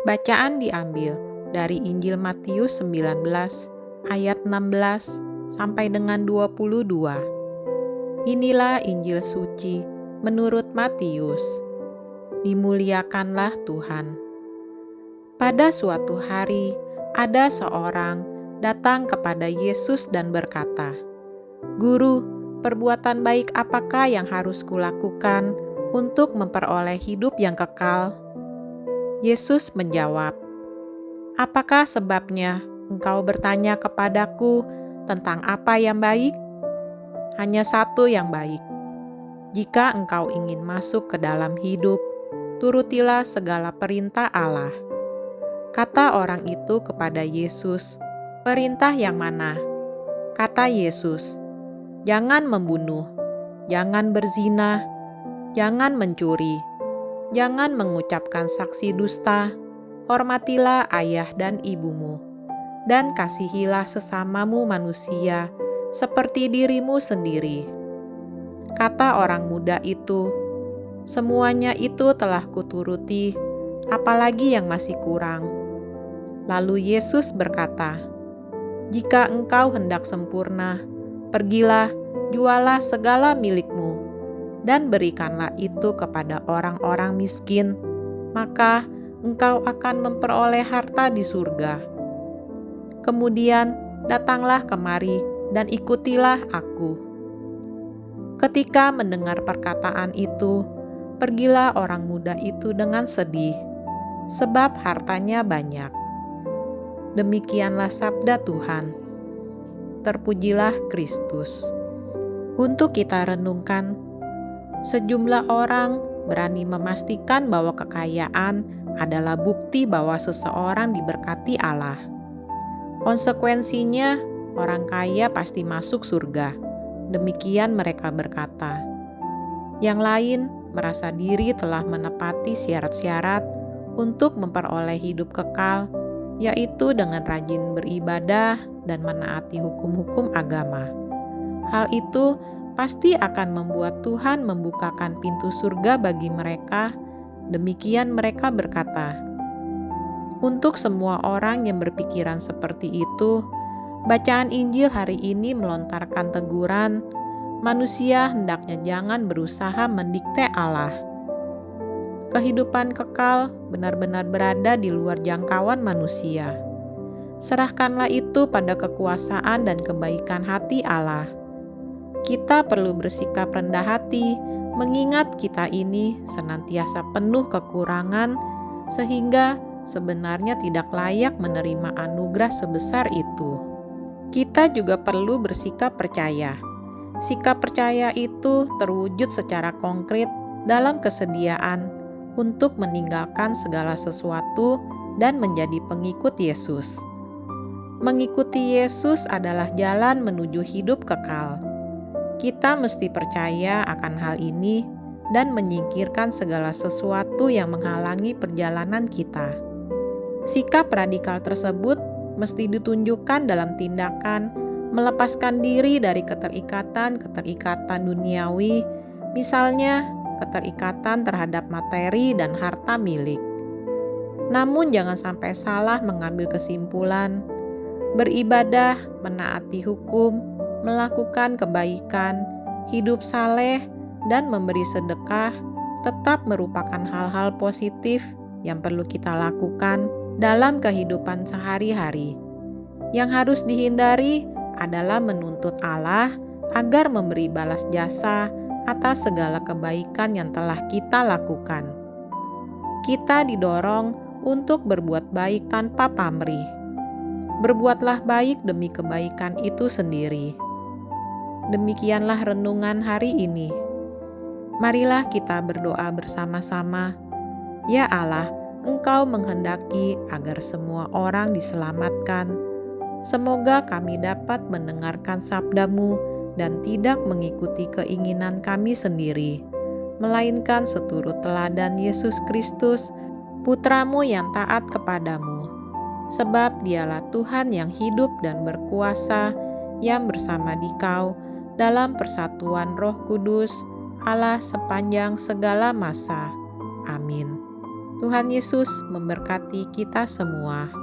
Bacaan diambil dari Injil Matius 19 ayat 16 sampai dengan 22. Inilah Injil suci menurut Matius. Dimuliakanlah Tuhan. Pada suatu hari, ada seorang datang kepada Yesus dan berkata, "Guru, perbuatan baik apakah yang harus kulakukan untuk memperoleh hidup yang kekal?" Yesus menjawab, "Apakah sebabnya engkau bertanya kepadaku tentang apa yang baik? Hanya satu yang baik. Jika engkau ingin masuk ke dalam hidup, turutilah segala perintah Allah." Kata orang itu kepada Yesus, "Perintah yang mana?" Kata Yesus, "Jangan membunuh, jangan berzina, jangan mencuri, jangan mengucapkan saksi dusta, hormatilah ayah dan ibumu, dan kasihilah sesamamu manusia seperti dirimu sendiri." Kata orang muda itu, "Semuanya itu telah kuturuti, apalagi yang masih kurang?" Lalu Yesus berkata, "Jika engkau hendak sempurna, pergilah, jualah segala milikmu, dan berikanlah itu kepada orang-orang miskin, maka engkau akan memperoleh harta di surga. Kemudian datanglah kemari dan ikutilah aku." Ketika mendengar perkataan itu, pergilah orang muda itu dengan sedih, sebab hartanya banyak. Demikianlah sabda Tuhan. Terpujilah Kristus. Untuk kita renungkan, sejumlah orang berani memastikan bahwa kekayaan adalah bukti bahwa seseorang diberkati Allah. Konsekuensinya, orang kaya pasti masuk surga. Demikian mereka berkata. Yang lain merasa diri telah menepati syarat-syarat untuk memperoleh hidup kekal, yaitu dengan rajin beribadah dan menaati hukum-hukum agama. Hal itu pasti akan membuat Tuhan membukakan pintu surga bagi mereka. Demikian mereka berkata. Untuk semua orang yang berpikiran seperti itu, bacaan Injil hari ini melontarkan teguran, manusia hendaknya jangan berusaha mendikte Allah. Kehidupan kekal benar-benar berada di luar jangkauan manusia. Serahkanlah itu pada kekuasaan dan kebaikan hati Allah. Kita perlu bersikap rendah hati, mengingat kita ini senantiasa penuh kekurangan, sehingga sebenarnya tidak layak menerima anugerah sebesar itu. Kita juga perlu bersikap percaya. Sikap percaya itu terwujud secara konkret dalam kesediaan untuk meninggalkan segala sesuatu dan menjadi pengikut Yesus. Mengikuti Yesus adalah jalan menuju hidup kekal. Kita mesti percaya akan hal ini dan menyingkirkan segala sesuatu yang menghalangi perjalanan kita. Sikap radikal tersebut mesti ditunjukkan dalam tindakan melepaskan diri dari keterikatan-keterikatan duniawi, misalnya keterikatan terhadap materi dan harta milik. Namun jangan sampai salah mengambil kesimpulan. Beribadah, menaati hukum, melakukan kebaikan, hidup saleh, dan memberi sedekah tetap merupakan hal-hal positif yang perlu kita lakukan dalam kehidupan sehari-hari. Yang harus dihindari adalah menuntut Allah agar memberi balas jasa atas segala kebaikan yang telah kita lakukan. Kita didorong untuk berbuat baik tanpa pamrih. Berbuatlah baik demi kebaikan itu sendiri. Demikianlah renungan hari ini. Marilah kita berdoa bersama-sama. Ya Allah, Engkau menghendaki agar semua orang diselamatkan. Semoga kami dapat mendengarkan sabda-Mu dan tidak mengikuti keinginan kami sendiri, melainkan seturut teladan Yesus Kristus, Putra-Mu yang taat kepadamu. Sebab Dialah Tuhan yang hidup dan berkuasa, yang bersama Dikau dalam persatuan Roh Kudus, Allah sepanjang segala masa. Amin. Tuhan Yesus memberkati kita semua.